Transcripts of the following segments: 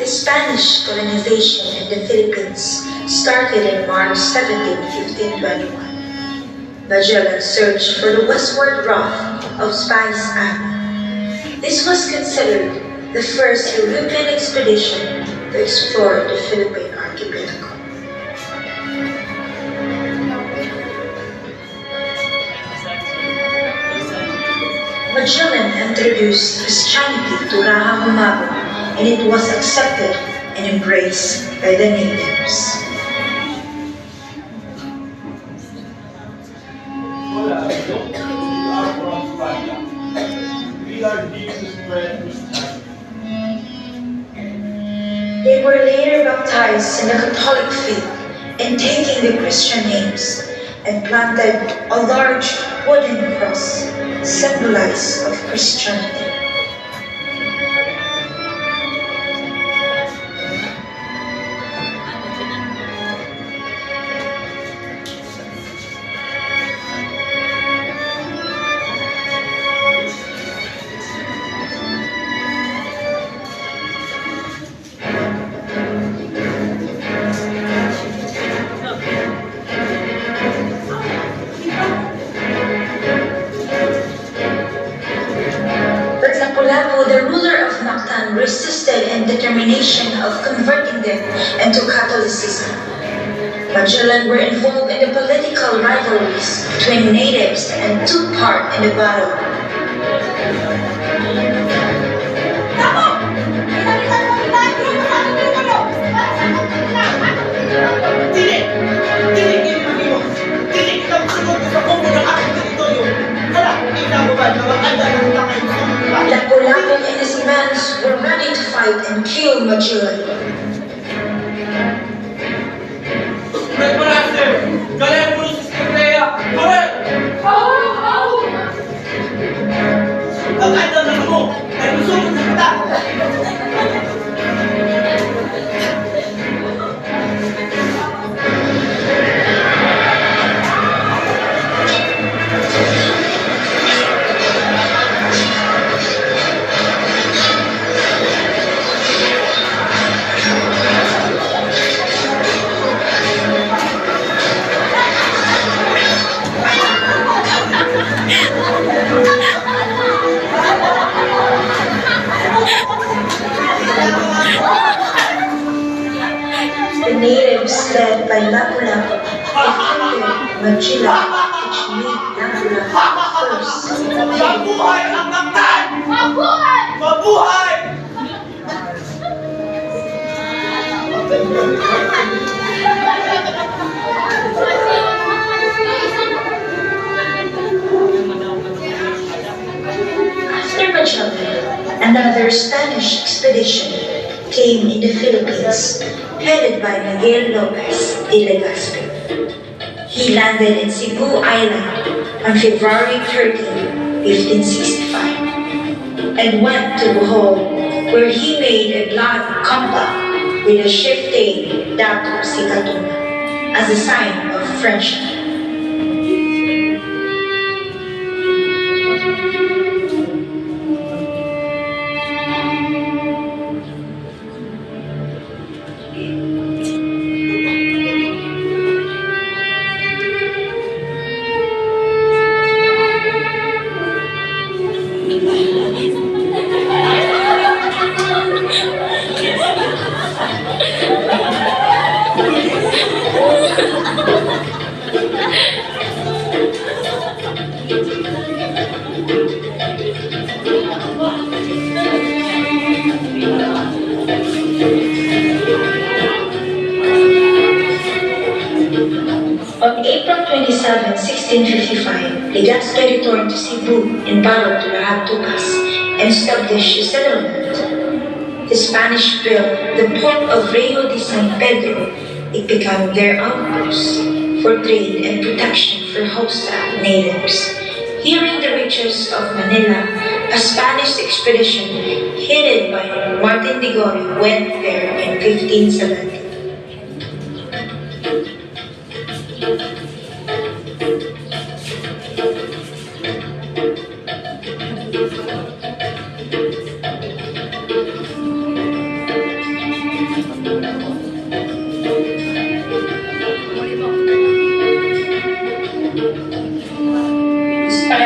Spanish colonization in the Philippines started in March 17, 1521. Magellan searched for the westward route of Spice Island. This was considered the first European expedition to explore the Philippine archipelago. Magellan introduced Christianity to Raha Humago, and it was accepted and embraced by the natives. They were later baptized in the Catholic faith and taking the Christian names, and planted a large wooden cross, symbolize of Christianity. The ruler of Mactan resisted in determination of converting them into Catholicism. Magellan were involved in the political rivalries between natives and took part in the battle. Lapu-Lapu and his men were ready to fight and kill Magellan. The natives, led by Lapu-Lapu, defeated Magellan, which made Lapu-Lapu first. Mabuhay ang Mactan! Mabuhay! Mabuhay! After Magellan, another Spanish expedition came in the Philippines, headed by Miguel Lopez de Legazpi. He landed in Cebu Island on February 13, 1565, and went to Bohol, where he made a blood compact with the chieftain Dato Sikatuna as a sign of friendship. On April 27, 1655, Legazpi returned to Cebu and borrowed to Lahat Tupas and established a settlement. The Spanish built the port of Rio de San Pedro. It became their outpost for trade and protection for hostile natives. Hearing the riches of Manila, a Spanish expedition headed by Martin de Gorio went there in 1570.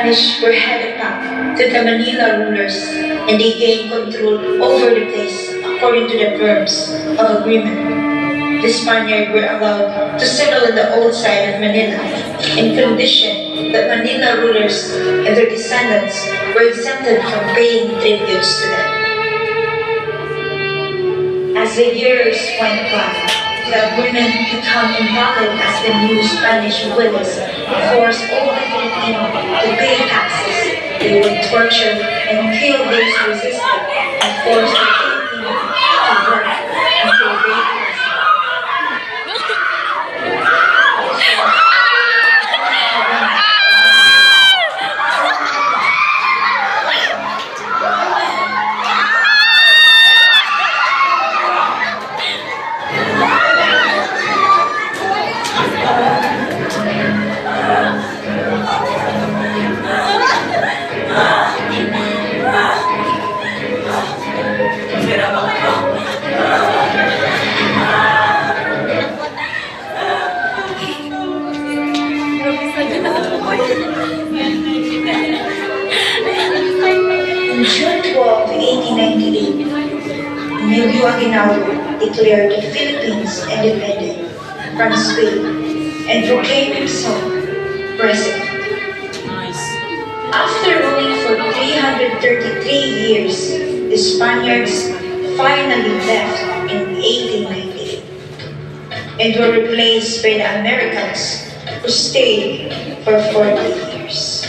Spanish were headed back to the Manila rulers and they gained control over the place according to the terms of agreement. The Spaniards were allowed to settle in the old side of Manila in condition that Manila rulers and their descendants were exempted from paying tributes to them. As the years went by, the agreement became invalid as the new Spanish wills forced all the Filipinos to pay taxes. They would torture and kill those who resisted and force the Filipinos to work until they In June 12, 1898, Emilio Aguinaldo declared the Philippines independent from Spain and proclaimed himself president. After ruling for 333 years, the Spaniards finally left in 1898 and were replaced by the Americans who stayed for 40 years.